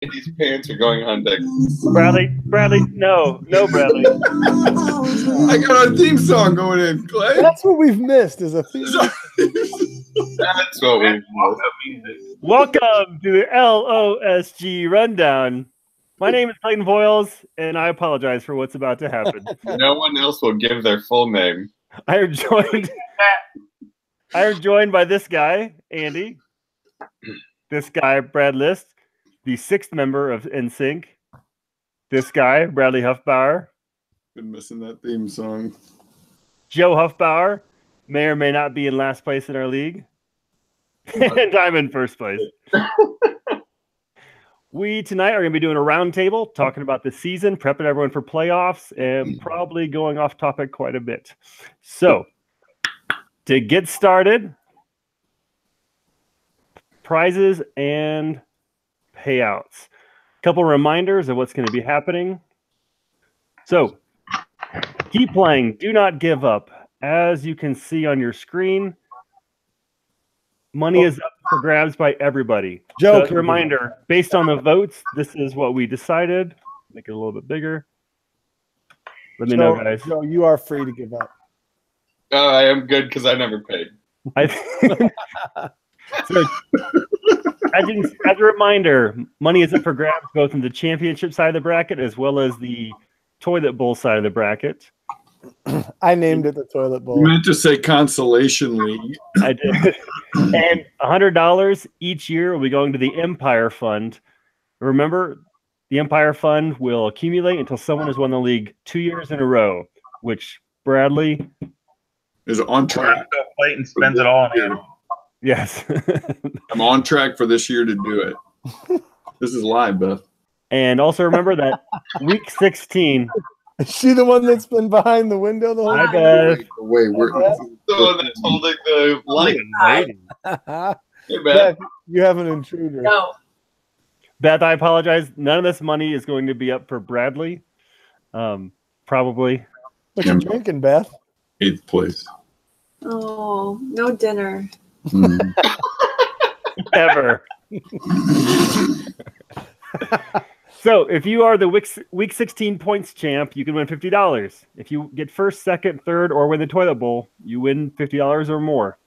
Andy's pants are going on deck. Bradley, no, Bradley. I got our theme song going in, Clay. That's what we've missed is a theme. That's what we want. Welcome to the LOSG Rundown. My name is Clayton Voiles, and I apologize for what's about to happen. No one else will give their full name. I am joined by this guy, Andy. This guy, Brad List, the sixth member of NSYNC. This guy, Bradley Huffbauer. Been missing that theme song. Joe Huffbauer may or may not be in last place in our league. And I'm in first place. We tonight are going to be doing a roundtable, talking about the season, prepping everyone for playoffs, and probably going off topic quite a bit. So, to get started, prizes and payouts. A couple reminders of what's going to be happening. So, keep playing. Do not give up. As you can see on your screen, money is up for grabs by everybody. Joe, So as a reminder, based on the votes, this is what we decided. Make it a little bit bigger. Let me know, guys. Joe, you are free to give up. Oh, I am good because I never paid. So, as a reminder, money is up for grabs both in the championship side of the bracket as well as the toilet bowl side of the bracket. I named it the toilet bowl. You meant to say consolation league. I did. And $100 each year will be going to the Empire Fund. Remember, the Empire Fund will accumulate until someone has won the league 2 years in a row, which Bradley is on track. Clayton spends it all on you. Yes. I'm on track for this year to do it. This is live, Beth. And also remember that week 16. Is she the one that's been behind the window the whole Hi, time? Beth. Wait, we're The one that's holding the light. Hey, Beth, you have an intruder. No. Beth, I apologize. None of this money is going to be up for Bradley. Probably. What you drinking, Beth? 8th place. Oh, no dinner. Ever. So, if you are the week 16 points champ, you can win $50. If you get first, second, third, or win the toilet bowl, you win $50 or more.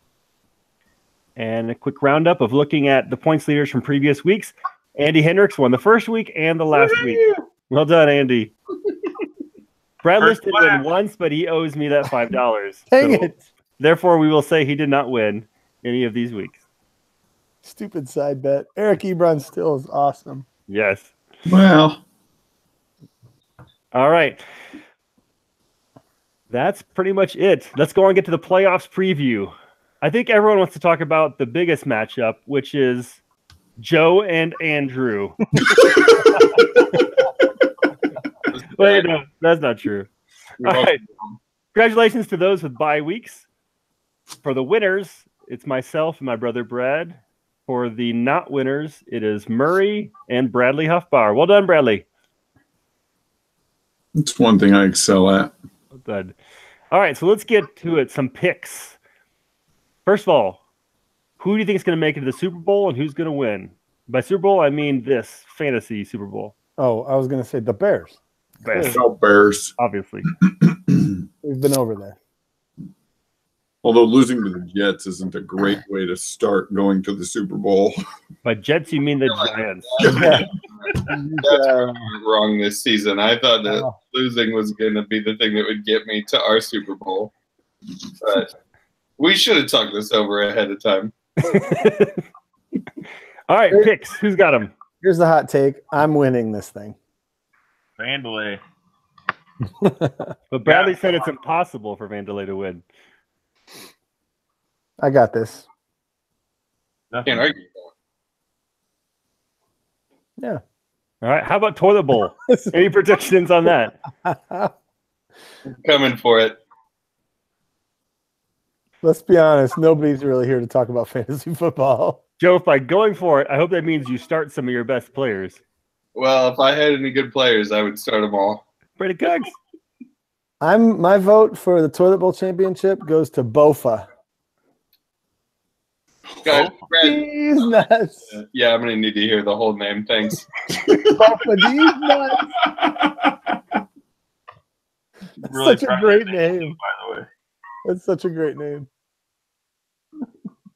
And a quick roundup of looking at the points leaders from previous weeks. Andy Hendricks won the first week and the last week. Well done, Andy. Brad List did win once, but he owes me that $5. Dang it. Therefore, we will say he did not win any of these weeks. Stupid side bet. Eric Ebron still is awesome. Yes. Well, all right. That's pretty much it. Let's go on and get to the playoffs preview. I think everyone wants to talk about the biggest matchup, which is Joe and Andrew. Wait, no, that's not true. All right. Congratulations to those with bye weeks. For the winners, it's myself and my brother Brad. For the not winners, it is Murray and Bradley Huffbauer. Well done, Bradley. it's one thing I excel at. Well done. All right, so let's get to it. Some picks. First of all, who do you think is going to make it to the Super Bowl and who's going to win? By Super Bowl, I mean this fantasy Super Bowl. Oh, I was going to say the Bears. Bears, Go Bears. obviously. We've been over there. Although losing to the Jets isn't a great way to start going to the Super Bowl. By Jets, you mean the Giants. That's where I went wrong this season. I thought that losing was going to be the thing that would get me to our Super Bowl. But we should have talked this over ahead of time. All right, picks. Who's got them? Here's the hot take. I'm winning this thing. Vandalay. But Bradley said it's impossible for Vandalay to win. I got this. Can't argue that. Yeah. All right, how about Toilet Bowl? Any predictions on that? Coming for it. Let's be honest. Nobody's really here to talk about fantasy football. Joe, if by going for it, I hope that means you start some of your best players. Well, if I had any good players, I would start them all. Pretty good. My vote for the Toilet Bowl championship goes to Bofa. God, Brad, These nuts. yeah, I'm gonna need to hear the whole name. Thanks. Off of these nuts. That's Really such a proud great of that name. by the way. That's such a great name.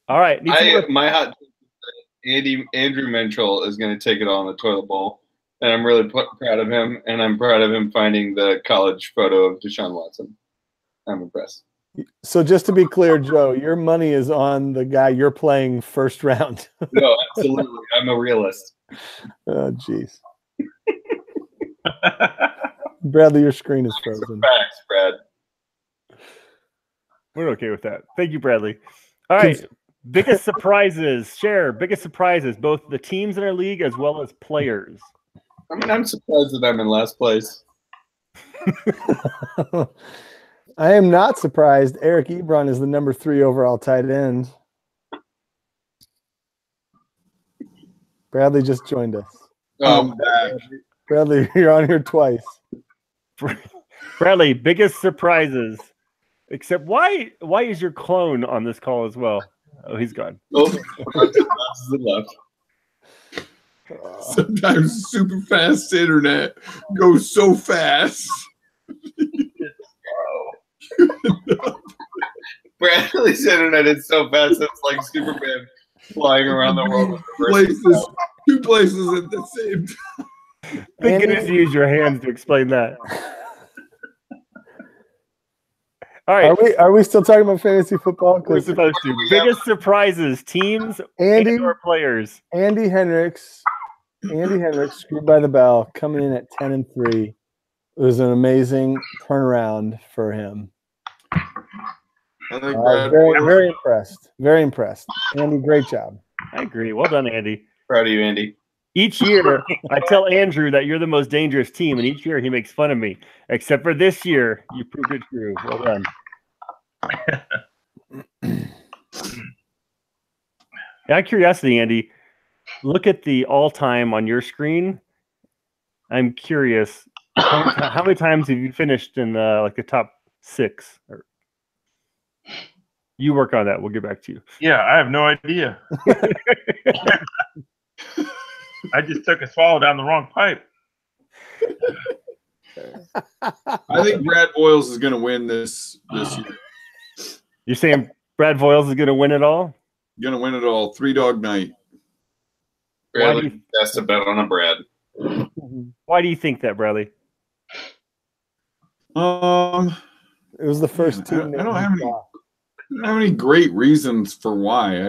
All right. My hot take is that Andrew Mentrell is going to take it all in the toilet bowl, and I'm really proud of him. And I'm proud of him finding the college photo of Deshaun Watson. I'm impressed. So just to be clear, Joe, your money is on the guy you're playing first round. No, absolutely. I'm a realist. Oh, jeez. Bradley, your screen is frozen. Facts, Brad. We're okay with that. Thank you, Bradley. All right. Biggest surprises. Share biggest surprises, both the teams in our league as well as players. I mean, I'm surprised that I'm in last place. I am not surprised. Eric Ebron is the number 3 overall tight end. Bradley just joined us. Bradley, you're on here twice. Bradley, biggest surprises. Except why is your clone on this call as well? Oh, he's gone. Oh, that's the left. Sometimes super fast internet goes so fast. Bradley's internet is so fast it's like Superman flying around the world with Two places at the same time. Thank goodness you use your hands to explain that. All right. Are we still talking about fantasy football? We're supposed to. Biggest surprises, teams and/or players. Andy Hendricks, screwed by the bell, coming in at 10-3. It was an amazing turnaround for him. I think Brad very impressed. Very impressed. Andy, great job. I agree. Well done, Andy. Proud of you, Andy. Each year, I tell Andrew that you're the most dangerous team, and each year he makes fun of me. Except for this year, you proved it true. Well done. Out of curiosity, Andy, look at the all-time on your screen. I'm curious, how many times have you finished in the top 6? You work on that. We'll get back to you. Yeah, I have no idea. I just took a swallow down the wrong pipe. I think Brad Boyles is going to win this year. You're saying Brad Voiles is going to win it all? Going to win it all. 3-dog night. Bradley has to bet on a Brad. Why do you think that, Bradley? It was the first team. I don't have any great reasons for why.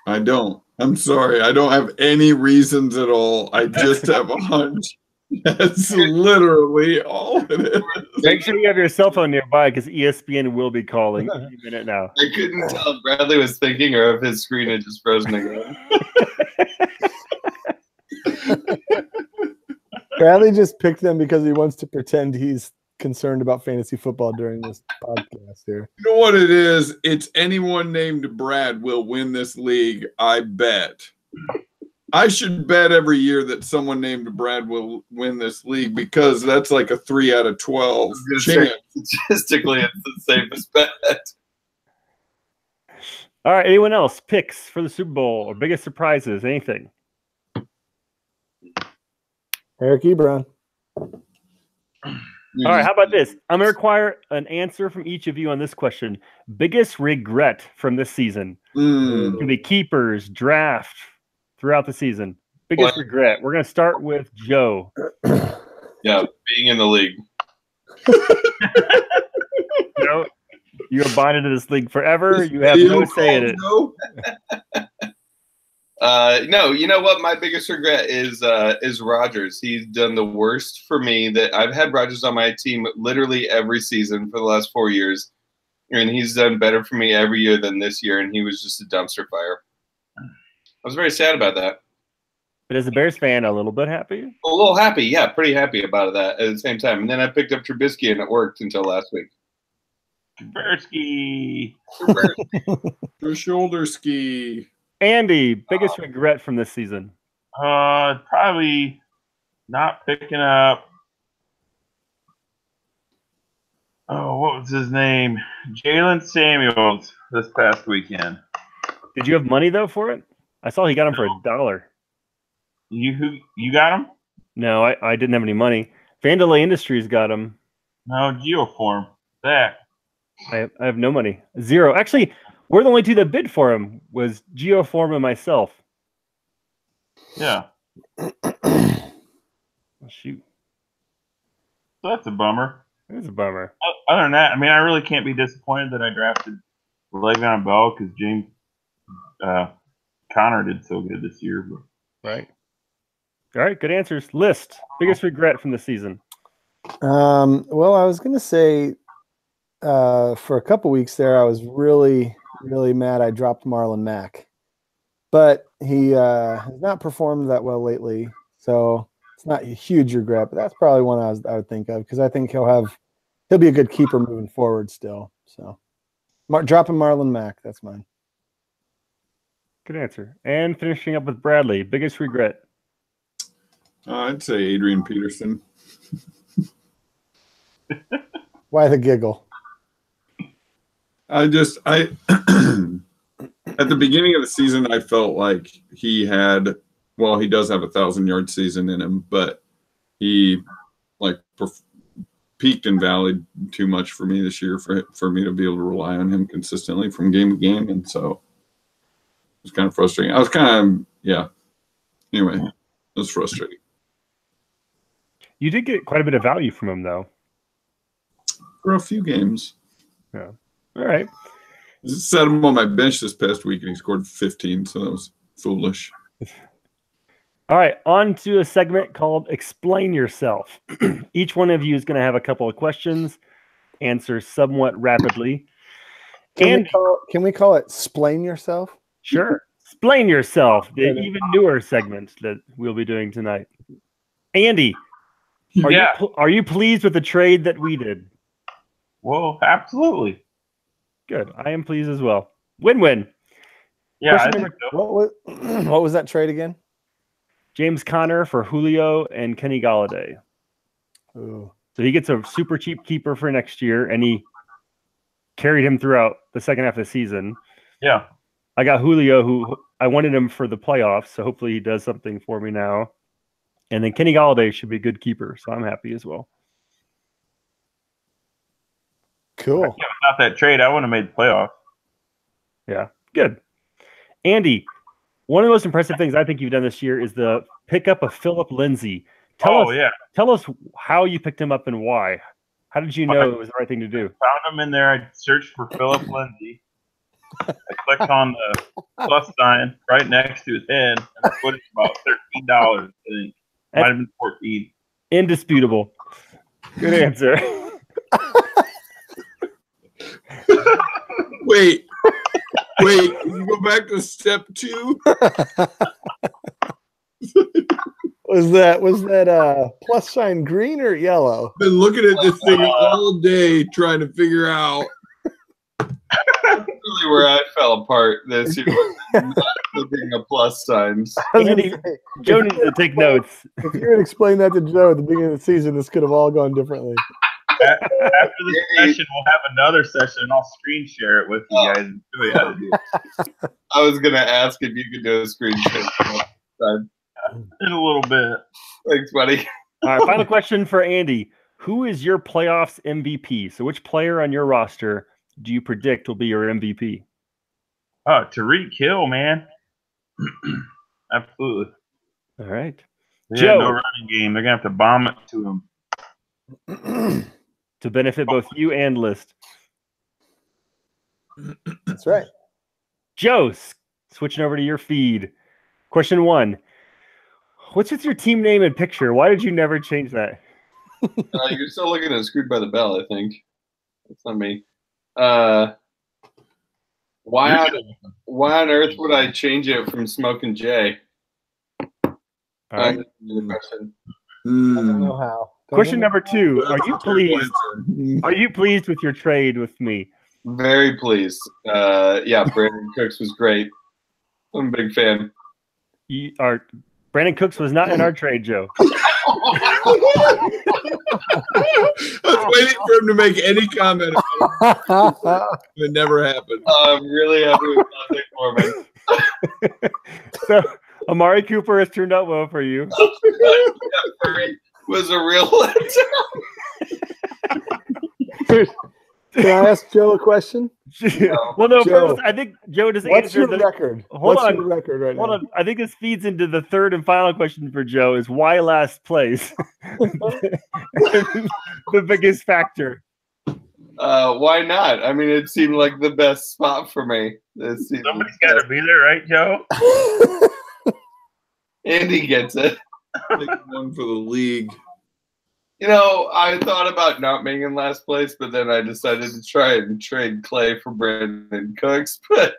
I don't. I'm sorry. I don't have any reasons at all. I just have a hunch. That's literally all it is. Make sure you have your cell phone nearby because ESPN will be calling any minute now. I couldn't tell if Bradley was thinking or if his screen had just frozen again. Bradley just picked them because he wants to pretend he's concerned about fantasy football during this podcast here. You know what it is? It's anyone named Brad will win this league, I bet. I should bet every year that someone named Brad will win this league because that's like a 3 out of 12 chance. Statistically, it's the safest bet. All right. Anyone else? Picks for the Super Bowl or biggest surprises? Anything? Eric Ebron. All right. How about this? I'm going to require an answer from each of you on this question. Biggest regret from this season? It can be keepers, draft, throughout the season. Biggest regret. We're going to start with Joe. Yeah, being in the league. You are bonded to this league forever. You have no say in it. No, you know what? My biggest regret is Rodgers. He's done the worst for me. That I've had Rodgers on my team literally every season for the last 4 years, and he's done better for me every year than this year. And he was just a dumpster fire. I was very sad about that. But as a Bears fan, a little bit happy? A little happy, yeah, pretty happy about that at the same time. And then I picked up Trubisky, and it worked until last week. Trubisky. The shoulder ski. Andy, biggest regret from this season? Probably not picking up. Oh, what was his name? Jalen Samuels this past weekend. Did you have money though for it? I saw he got him for $1. You got him? No, I didn't have any money. Vandalay Industries got him. No, Geoform. Zach. I have no money. 0. Actually, we're the only two that bid for him. Was Geoform and myself. Yeah. Oh, shoot. So that's a bummer. It is a bummer. Other than that, I mean, I really can't be disappointed that I drafted Le'Veon Bell because James Conner did so good this year. But. Right. All right, good answers. List. Biggest regret from the season. Well, I was going to say for a couple weeks there, I was really, really mad I dropped Marlon Mack. But he has not performed that well lately. So it's not a huge regret, but that's probably one I would think of because I think he'll be a good keeper moving forward still. So dropping Marlon Mack, that's mine. Good answer. And finishing up with Bradley. Biggest regret. I'd say Adrian Peterson. Why the giggle? I at the beginning of the season, I felt like he does have a 1,000-yard season in him, but he peaked and valleyed too much for me this year for me to be able to rely on him consistently from game to game, and so it was kind of frustrating. I was anyway, it was frustrating. You did get quite a bit of value from him, though. For a few games. Yeah. All right. I set him on my bench this past week, and he scored 15, so that was foolish. All right, on to a segment called Explain Yourself. Each one of you is going to have a couple of questions, answer somewhat rapidly. Can we call it Splain Yourself? Sure. Splain Yourself, the even newer segment that we'll be doing tonight. Andy, are you pleased with the trade that we did? Well, absolutely. Good. I am pleased as well. Win-win. Yeah. What was that trade again? James Conner for Julio and Kenny Galladay. Ooh. So he gets a super cheap keeper for next year, and he carried him throughout the second half of the season. Yeah. I got Julio, who I wanted him for the playoffs, so hopefully he does something for me now. And then Kenny Galladay should be a good keeper, so I'm happy as well. Cool. Yeah, without that trade, I wouldn't have made the playoffs. Yeah, good. Andy, one of the most impressive things I think you've done this year is the pickup of Philip Lindsay. Tell us how you picked him up and why. How did you know it was the right thing to do? Found him in there. I searched for Philip Lindsay. I clicked on the plus sign right next to his head, and I put it about $13. I think might have been 14. Indisputable. Good answer. Wait, can you go back to step 2? Was that plus sign green or yellow? Been looking at this thing all day trying to figure out. That's really where I fell apart this year. Not looking at plus signs. Andy, Joe needs to take notes. If you had explained that to Joe at the beginning of the season, this could have all gone differently. After this session, we'll have another session, and I'll screen share it with you guys and show you how to do it. I was going to ask if you could do a screen share. In a little bit. Thanks, buddy. All right, final question for Andy. Who is your playoffs MVP? So which player on your roster do you predict will be your MVP? Tariq Hill, man. Absolutely. All right. Joe, no running game. They're going to have to bomb it to him. To benefit both you and List. That's right. Joe, switching over to your feed. Question 1. What's with your team name and picture? Why did you never change that? You're still looking at Screwed by the Bell, I think. That's not me. Why on earth would I change it from Smokin' Jay? All right. I don't know how. Question number 2. Are you pleased? Are you pleased with your trade with me? Very pleased. Brandon Cooks was great. I'm a big fan. Brandon Cooks was not in our trade, Joe. was waiting for him to make any comment about it. It never happened. I'm really happy with nothing for me. So Amari Cooper has turned out well for you. Was a real letdown. Can I ask Joe a question? Well, no, Joe, first, I think Joe just What's answered your the record? Hold What's on. your record right Hold now? on. I think this feeds into the third and final question for Joe is why last place? The biggest factor. Why not? I mean, it seemed like the best spot for me. Somebody's got to be there, right, Joe? Andy gets it. Take one for the league. You know, I thought about not being in last place, but then I decided to try and trade Clay for Brandon Cooks, but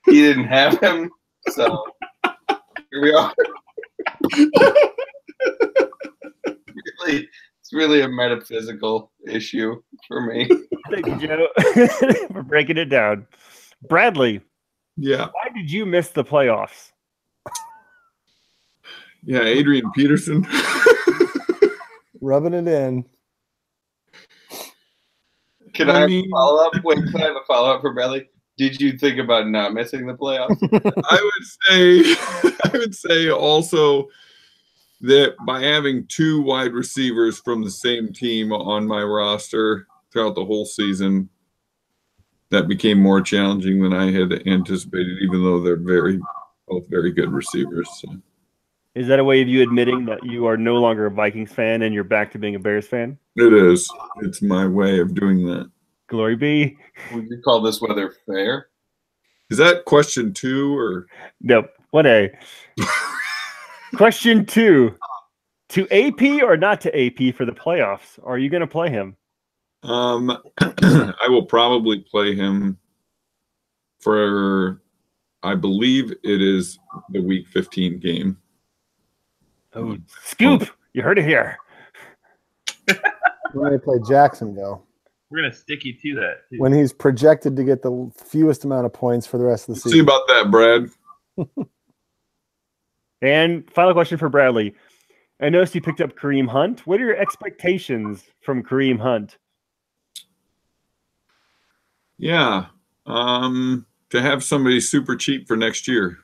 he didn't have him, so here we are. It's really a metaphysical issue for me. Thank you, Joe, for breaking it down. Bradley, Yeah. why did you miss the playoffs? Yeah, Adrian Peterson. Rubbing it in. Can I have a follow-up? Wait, can I have a follow-up for Bradley? Did you think about not missing the playoffs? I would say also that by having two wide receivers from the same team on my roster throughout the whole season, that became more challenging than I had anticipated, even though they're both very good receivers. So. Is that a way of you admitting that you are no longer a Vikings fan and you're back to being a Bears fan? It is. It's my way of doing that. Glory be. Would you call this weather fair? Is that question 2 or? Nope. 1A. Question 2. To AP or not to AP for the playoffs? Are you going to play him? I will probably play him for, I believe it is the Week 15 game. Oh, scoop! You heard it here. When they play Jacksonville. We're going to stick you to that, too. When he's projected to get the fewest amount of points for the rest of the season. See about that, Brad. And final question for Bradley. I noticed you picked up Kareem Hunt. What are your expectations from Kareem Hunt? Yeah. To have somebody super cheap for next year.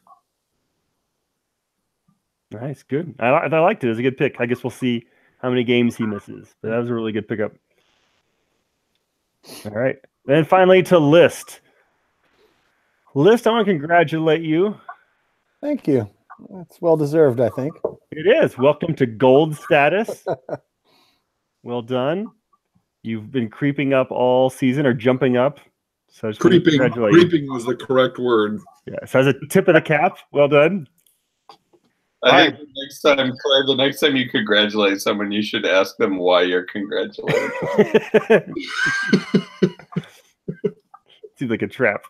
Nice, good. I liked it. It was a good pick. I guess we'll see how many games he misses. But that was a really good pickup. All right. Then finally to List. List, I want to congratulate you. Thank you. It's well-deserved, I think. It is. Welcome to gold status. Well done. You've been creeping up all season or jumping up. So just Creeping congratulate you. was the correct word. Yeah. So as a tip of the cap, well done. I think the next time you congratulate someone, you should ask them why you're congratulating. Seems like a trap.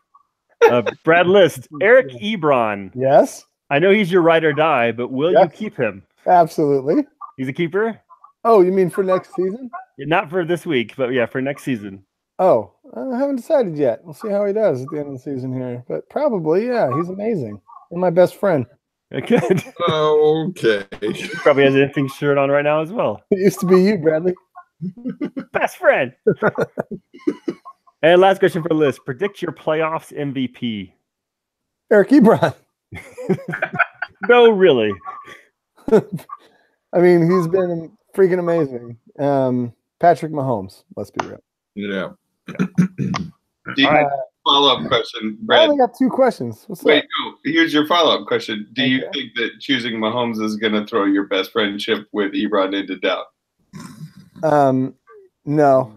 Brad List, Eric Ebron. Yes. I know he's your ride or die, but will you keep him? Absolutely. He's a keeper? Oh, you mean for next season? Not for this week, but yeah, for next season. Oh, I haven't decided yet. We'll see how he does at the end of the season here. But probably, yeah, he's amazing. And my best friend. Good. Okay. He probably has an interesting shirt on right now as well. It used to be you, Bradley. Best friend. And last question for Liz. Predict your playoffs MVP. Eric Ebron. No, really. I mean, he's been freaking amazing. Patrick Mahomes, let's be real. Yeah. Follow-up question, I Brad. only got 2 questions. What's Wait, up? no. Here's your follow-up question. Do you think that choosing Mahomes is going to throw your best friendship with Ebron into doubt? No.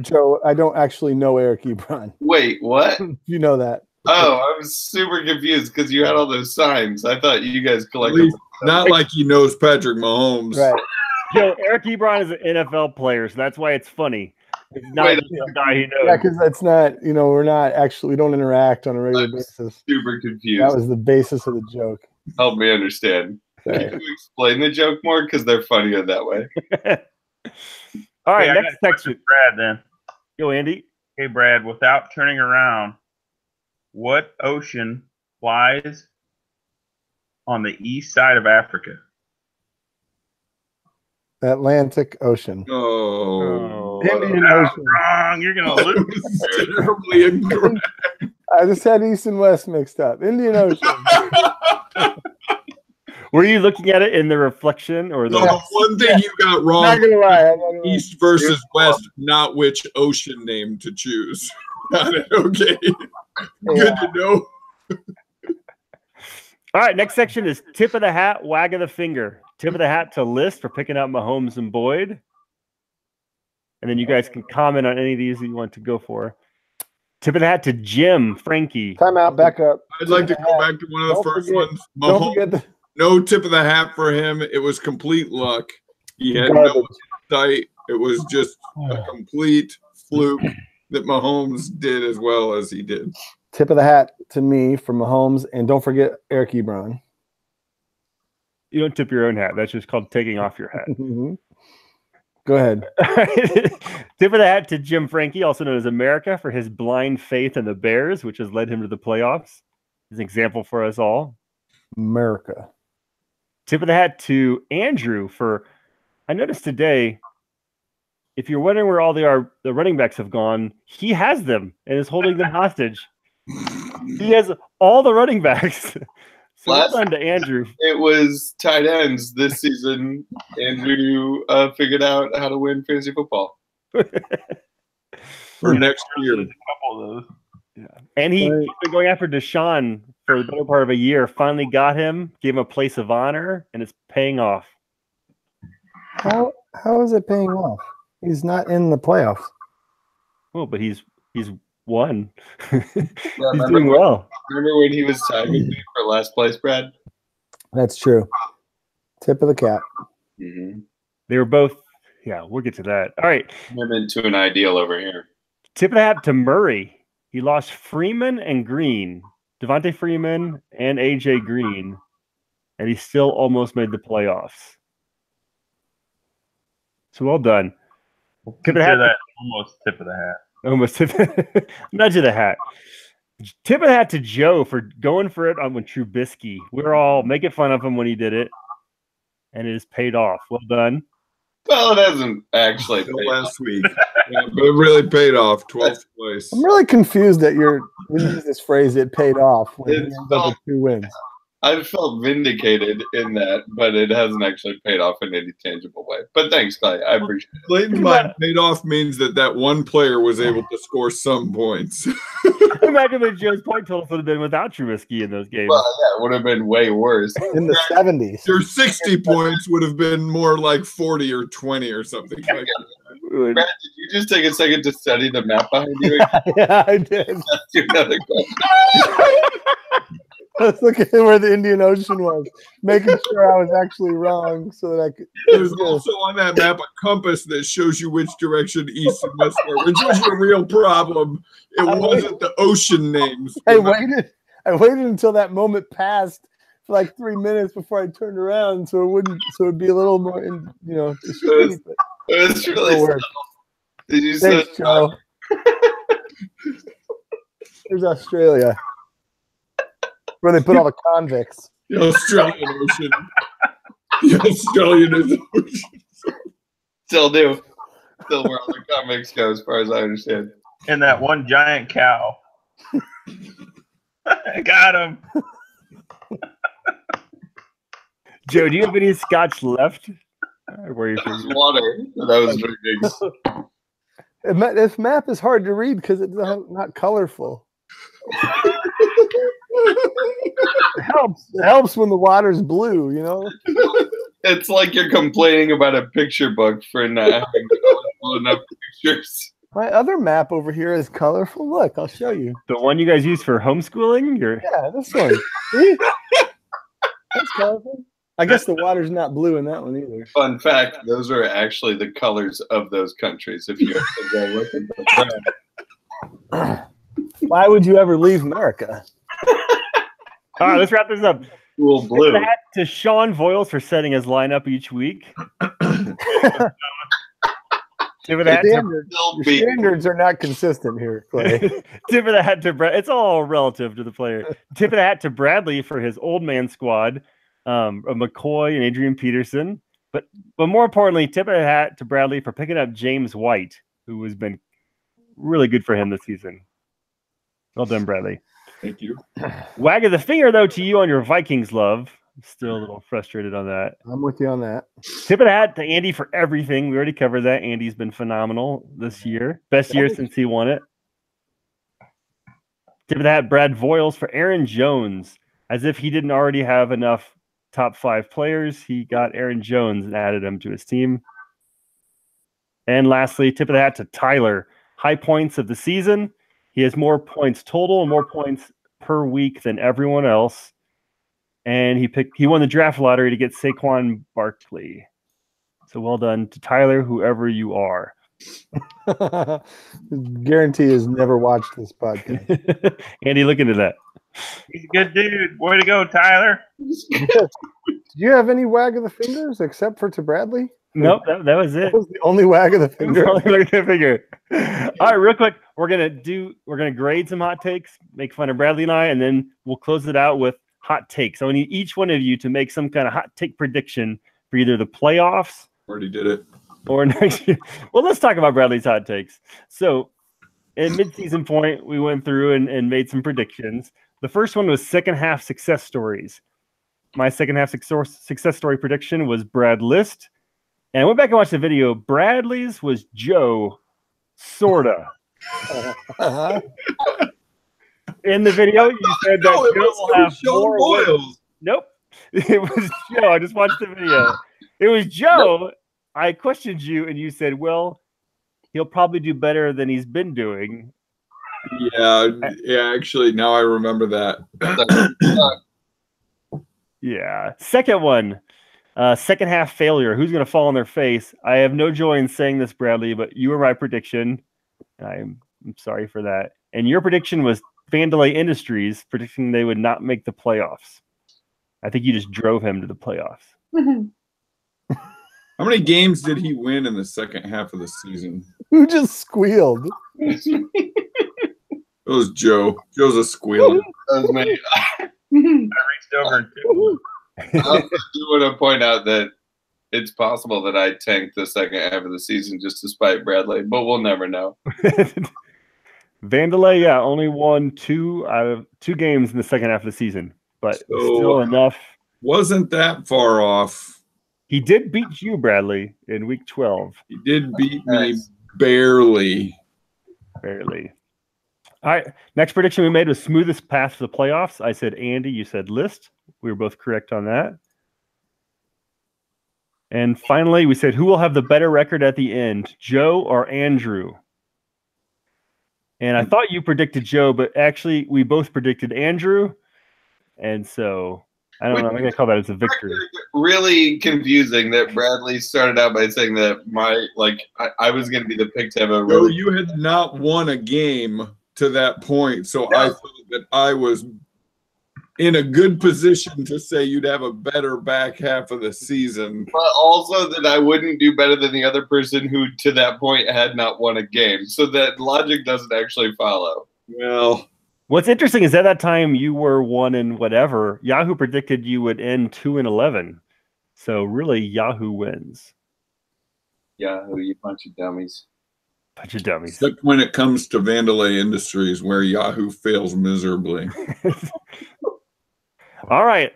Joe, I don't actually know Eric Ebron. Wait, what? You know that. Oh, I was super confused because you had all those signs. I thought you guys collected. Not like he knows Patrick Mahomes. Right. Yo, Eric Ebron is an NFL player, so that's why it's funny. It's not Wait, a guy he knows. Yeah, because that's not, we're not actually, we don't interact on a regular basis. Super confused. That was the basis of the joke. Help me understand. Right. Can you explain the joke more? Because they're funnier that way. All right, I got next a question section. for Brad, then. Yo, Andy. Hey, Brad, without turning around, what ocean lies on the east side of Africa? Atlantic Ocean. Oh, Indian Ocean. Wrong. You're gonna lose. terribly incorrect. I just had East and West mixed up. Indian Ocean. Were you looking at it in the reflection or the? No, the one thing you got wrong: Not gonna lie. I'm not gonna lie. East versus West, not which ocean name to choose. Got it. Okay. Good to know. All right, next section is tip of the hat, wag of the finger. Tip of the hat to List for picking out Mahomes and Boyd. And then you guys can comment on any of these that you want to go for. Tip of the hat to Jim, Frankie. Time out, back up. I'd like to go back to one of the Don't first forget- ones. Don't Mahomes, forget no tip of the hat for him. It was complete luck. He had Garbage. no sight. It was just a complete fluke that Mahomes did as well as he did. Tip of the hat to me for Mahomes, and don't forget Eric Ebron. You don't tip your own hat. That's just called taking off your hat. Go ahead. Tip of the hat to Jim Frankie, also known as America, for his blind faith in the Bears, which has led him to the playoffs. He's an example for us all. America. Tip of the hat to Andrew for, I noticed today, if you're wondering where all the running backs have gone, he has them and is holding them hostage. He has all the running backs. So well done to Andrew. It was tight ends this season. Andrew figured out how to win fantasy football. For next year. A couple of those. Yeah. And he's been going after Deshaun for the better part of a year. Finally got him, gave him a place of honor, and it's paying off. How is it paying off? He's not in the playoffs. Oh, but he's won. He's Remember doing well. Remember when he was tied with me for last place, Brad? That's true. Tip of the cap. Mm-hmm. They were both. Yeah, we'll get to that. All right. I'm into an ideal over here. Tip of the hat to Murray. He lost Freeman and Green, Devontae Freeman and AJ Green, and he still almost made the playoffs. So well done. Consider that almost tip of the hat. Almost nudge of the hat. Tip of the hat to Joe for going for it on with Trubisky. We're all making fun of him when he did it, and it has paid off. Well done. Well, it hasn't actually paid Last week. Yeah, but it really paid off. 12th place. I'm really confused that you use this phrase, it paid off when he ends up with 2 wins. I felt vindicated in that, but it hasn't actually paid off in any tangible way. But thanks, Clay. I appreciate it. Clayton's mind paid off means that one player was able to score some points. Imagine if Joe's point totals would have been without Trubisky in those games. Well, yeah, it would have been way worse. In the 70s. Your 60 points would have been more like 40 or 20 or something like that. Brad, did you just take a second to study the map behind you? Yeah, I did. That's another question. I was looking at where the Indian Ocean was, making sure I was actually wrong so that I could. There's also on that map a compass that shows you which direction east and west were, which was a real problem. It wasn't the ocean names. I waited until that moment passed for like 3 minutes before I turned around, so it'd be a little more, discreet, but It was really it'll work. subtle. Did you Thanks, say Joe. There's Australia, where they put all the convicts. The Australian Ocean. The Australian Ocean. Still do. Still where all the comics go, as far as I understand. And that one giant cow. I got him. Joe, do you have any scotch left? Where you That was water that I was drinking. This map is hard to read because it's not colorful. It helps when the water's blue, It's like you're complaining about a picture book for not having colorful enough pictures. My other map over here is colorful. Look, I'll show you. The one you guys use for homeschooling? Yeah, this one. See? That's colorful. I guess the water's not blue in that one either. Fun fact, those are actually the colors of those countries. If you have to go look at them. Why would you ever leave America? All right, let's wrap this up. Cool blue. Tip of the hat to Sean Voiles for setting his lineup each week. Tip of the hat to Your standards are not consistent here, Clay. Tip of the hat to Brad. It's all relative to the player. Tip of the hat to Bradley for his old man squad, of McCoy and Adrian Peterson. But more importantly, tip of the hat to Bradley for picking up James White, who has been really good for him this season. Well done, Bradley. Thank you. Wag of the finger, though, to you on your Vikings love. I'm still a little frustrated on that. I'm with you on that. Tip of the hat to Andy for everything. We already covered that. Andy's been phenomenal this year. Best year since he won it. Tip of the hat, Brad Voiles for Aaron Jones. As if he didn't already have enough top 5 players, he got Aaron Jones and added him to his team. And lastly, tip of the hat to Tyler. High points of the season. He has more points total and more points per week than everyone else. And he won the draft lottery to get Saquon Barkley. So well done to Tyler, whoever you are. Guarantee has never watched this podcast. Andy, look into that. He's a good dude. Way to go, Tyler. Do you have any wag of the fingers except for to Bradley? Nope, that was it. That was the only wag of the finger. All right, real quick, we're gonna grade some hot takes, make fun of Bradley and I, and then we'll close it out with hot takes. So I need each one of you to make some kind of hot take prediction for either the playoffs Already did it. or next year. Well, let's talk about Bradley's hot takes. So in midseason point, we went through and made some predictions. The first one was second half success stories. My second half success story prediction was Brad List. And I went back and watched the video. Bradley's was Joe, sorta. In the video, you said that Joe will have more wins. Nope. It was Joe. I just watched the video. It was Joe. Nope. I questioned you, and you said, well, he'll probably do better than he's been doing. Yeah, actually, now I remember that. Yeah. Second one. Second half failure. Who's going to fall on their face? I have no joy in saying this, Bradley, but you were my prediction. I'm sorry for that. And your prediction was Vandalay Industries predicting they would not make the playoffs. I think you just drove him to the playoffs. How many games did he win in the second half of the season? Who just squealed? It was Joe. Joe's a squealer. That was me. I reached over and I do want to point out that it's possible that I tanked the second half of the season just to spite Bradley, but we'll never know. Vandalay, yeah, only won 2 out of 2 games in the second half of the season, but still enough. Wasn't that far off. He did beat you, Bradley, in week 12. He did beat me barely. Barely. All right, next prediction we made was smoothest path to the playoffs. I said Andy, you said List. We were both correct on that. And finally, we said who will have the better record at the end, Joe or Andrew? And I thought you predicted Joe, but actually we both predicted Andrew. And so I don't know. I'm going to call that as a victory. Really confusing that Bradley started out by saying that I was going to be the pick to have a No, you had not won a game to that point, so I thought that I was in a good position to say you'd have a better back half of the season. But also that I wouldn't do better than the other person who, to that point, had not won a game. So that logic doesn't actually follow. Well, what's interesting is at that time you were 1 and whatever. Yahoo predicted you would end 2 and 11. So really, Yahoo wins. Yahoo, you bunch of dummies. Bunch of dummies. Except when it comes to Vandalay Industries, where Yahoo fails miserably. All right.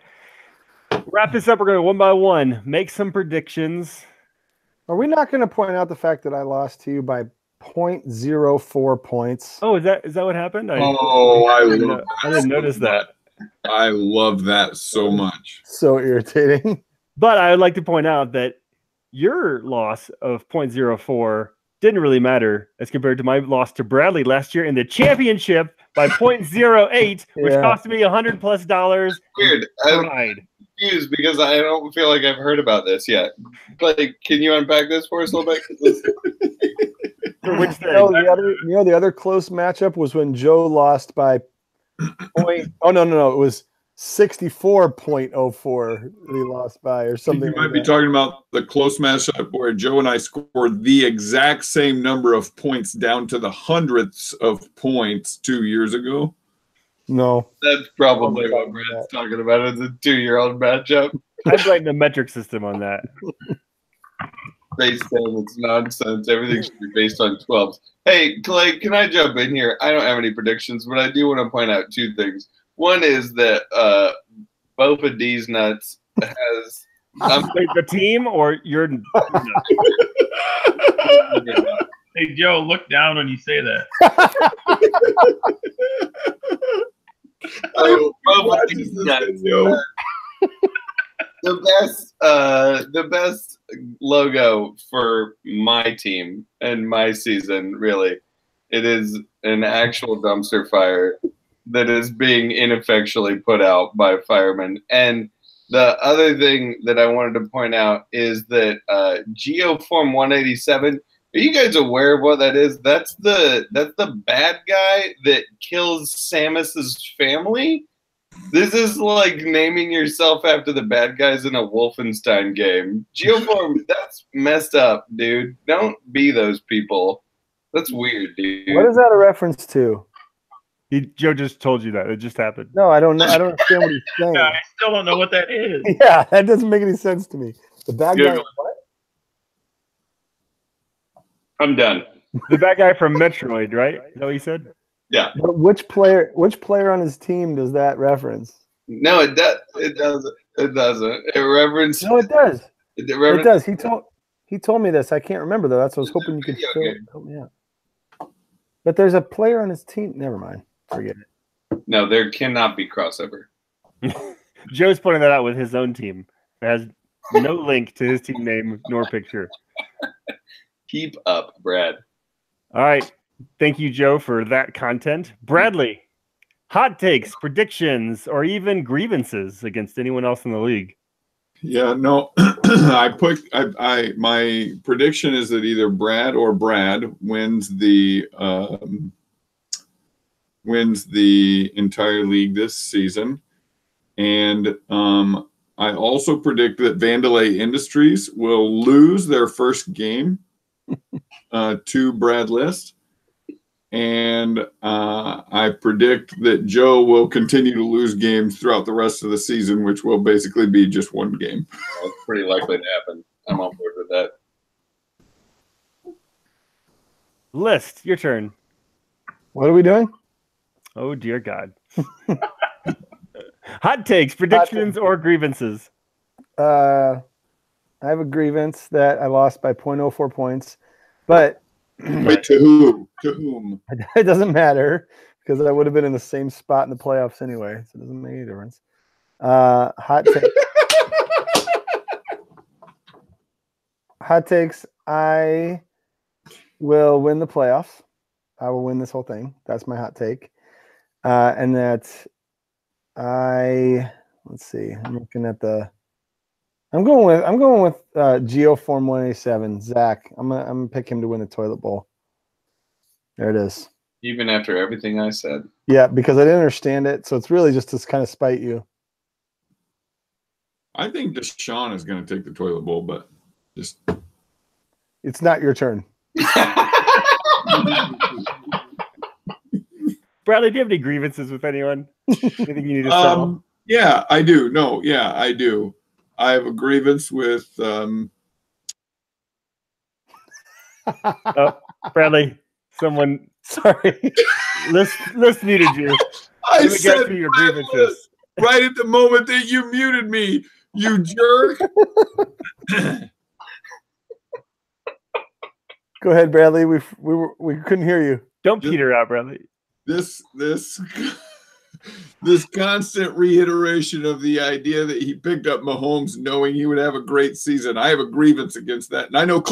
Wrap this up. We're going to one by one make some predictions. Are we not going to point out the fact that I lost to you by 0.04 points? Oh, is that what happened? I didn't notice that. I love that so much. So irritating. But I would like to point out that your loss of 0.04 didn't really matter as compared to my loss to Bradley last year in the championship by 0.08, which cost me $100+. Weird. I'm confused because I don't feel like I've heard about this yet. Like, can you unpack this for us a little bit? For which thing? The other close matchup was when Joe lost by it was 64.04 he lost by or something. You might be talking about the close matchup where Joe and I scored the exact same number of points down to the hundredths of points 2 years ago. No. That's probably what Brad's talking about. It's a 2-year-old matchup. I blame the metric system on that. base 10. It's nonsense. Everything should be based on 12s. Hey, Clay, can I jump in here? I don't have any predictions, but I do want to point out two things. One is that Bofa D's Nuts has... Wait, the team or your... Hey, Joe, look down when you say that. Bofa D's Nuts. The best logo for my team and my season, really. It is an actual dumpster fire that is being ineffectually put out by firemen. And the other thing that I wanted to point out is that Geoform 187. Are you guys aware of what that is? That's the bad guy that kills Samus's family. This is like naming yourself after the bad guys in a Wolfenstein game. Geoform, that's messed up, dude. Don't be those people. That's weird, dude. What is that a reference to? Joe just told you that. It just happened. No, I don't know. I don't understand what he's saying. I still don't know what that is. Yeah, that doesn't make any sense to me. The bad guy. What? I'm done. The bad guy from Metroid, right? Is that what you said? Yeah. But which player on his team does that reference? No, it doesn't. It doesn't. It references. No, it does. It does. He told me this. I can't remember though. That's what I was hoping you could help me out. But there's a player on his team. Never mind. Forget it. No, there cannot be crossover. Joe's pointing that out with his own team. It has no link to his team name nor picture. Keep up, Brad. All right. Thank you, Joe, for that content. Bradley, hot takes, predictions, or even grievances against anyone else in the league? Yeah, no, my prediction is that either Brad or Brad wins the entire league this season. And I also predict that Vandalay Industries will lose their first game to Brad List. And I predict that Joe will continue to lose games throughout the rest of the season, which will basically be just one game. Well, it's pretty likely to happen. I'm on board with that. List, your turn. What are we doing? Oh, dear God. Hot takes, predictions, or grievances? I have a grievance that I lost by 0.04 points, but wait, to who? To whom? It doesn't matter because I would have been in the same spot in the playoffs anyway, so it doesn't make any difference. Hot take. Hot takes. I will win the playoffs. I will win this whole thing. That's my hot take. And that let's see. I'm looking at I'm going with Geoform 187. Zach. I'm gonna pick him to win the toilet bowl. There it is. Even after everything I said. Yeah, because I didn't understand it, so it's really just to kind of spite you. I think Deshaun is going to take the toilet bowl, but just it's not your turn. Bradley, do you have any grievances with anyone? Anything you need to settle? Yeah, I do. No, yeah, I do. I have a grievance with Bradley, someone sorry. List muted you. I Let me said get through your grievances. right at the moment that you muted me, you jerk. Go ahead, Bradley. We couldn't hear you. Don't peter out, Bradley. This constant reiteration of the idea that he picked up Mahomes knowing he would have a great season. I have a grievance against that. And I know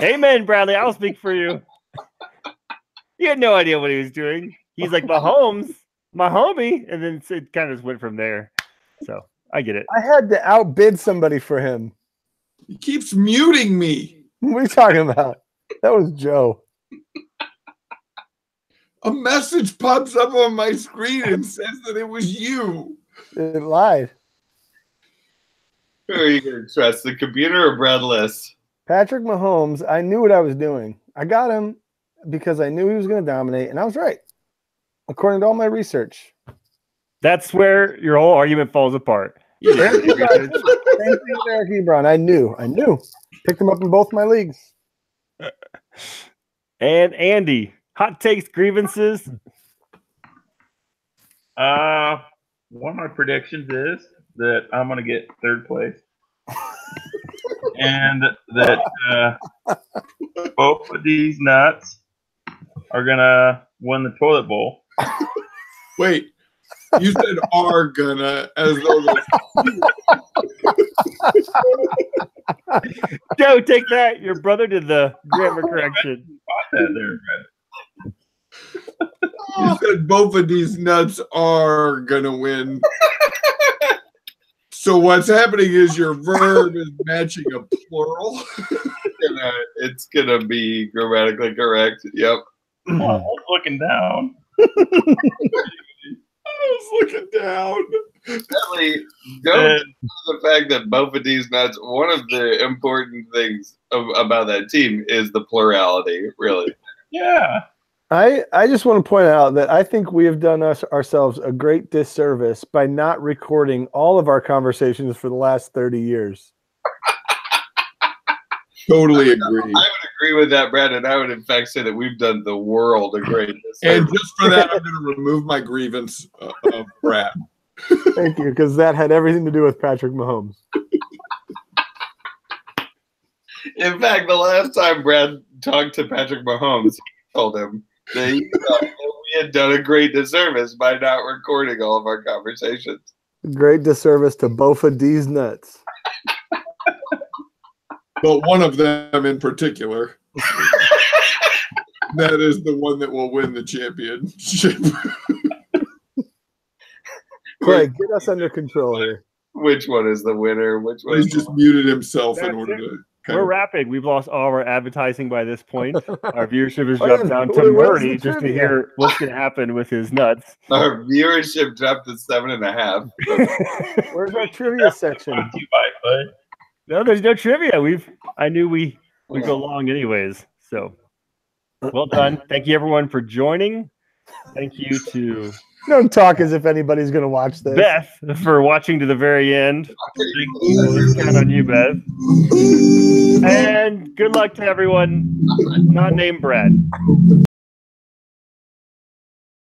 Amen, Bradley. I'll speak for you. He had no idea what he was doing. He's like, Mahomes, my homie. And then it kind of just went from there. So I get it. I had to outbid somebody for him. he keeps muting me. What are you talking about? That was Joe. A message pops up on my screen and says that it was you. It lied. Who are you going to trust, the computer or Brad List? Patrick Mahomes, I knew what I was doing. I got him because I knew he was going to dominate, and I was right, according to all my research. That's where your whole argument falls apart. Same thing with Eric Ebron. I knew. Picked them up in both my leagues. And Andy, hot takes, grievances. One of my predictions is that I'm going to get third place. And that both of these nuts are going to win the toilet bowl. Wait, you said are gonna as though Joe, take that. Your brother did the grammar correction. you said both of these nuts are gonna win. So what's happening is your verb is matching a plural. It's gonna be grammatically correct. Yep. I was looking down. I was looking down. Really, don't the fact that both of these nuts, one of the important things about that team is the plurality, really. Yeah. I just want to point out that I think we have done ourselves a great disservice by not recording all of our conversations for the last 30 years. Totally agree. I would agree with that, Brad, and I would in fact say that we've done the world a great disservice. And just for that, I'm going to remove my grievance of Brad. Thank you, because that had everything to do with Patrick Mahomes. In fact, the last time Brad talked to Patrick Mahomes, he told him that he thought that we had done a great disservice by not recording all of our conversations. Great disservice to both of these nuts. But one of them in particular. That is the one that will win the championship. Craig, get us under control here. Which one is the winner? Which one? He's just muted himself in order to. We're wrapping. We've lost all of our advertising by this point. Our viewership has dropped down to Murray just to hear what's going to happen with his nuts. Our viewership dropped to 7.5. Where's our trivia section? No, there's no trivia. I knew we would go long anyways. So well done. Thank you everyone for joining. Thank you to Don't talk as if anybody's going to watch this. Beth for watching to the very end. Let's count on you, Beth. And good luck to everyone not named Brad.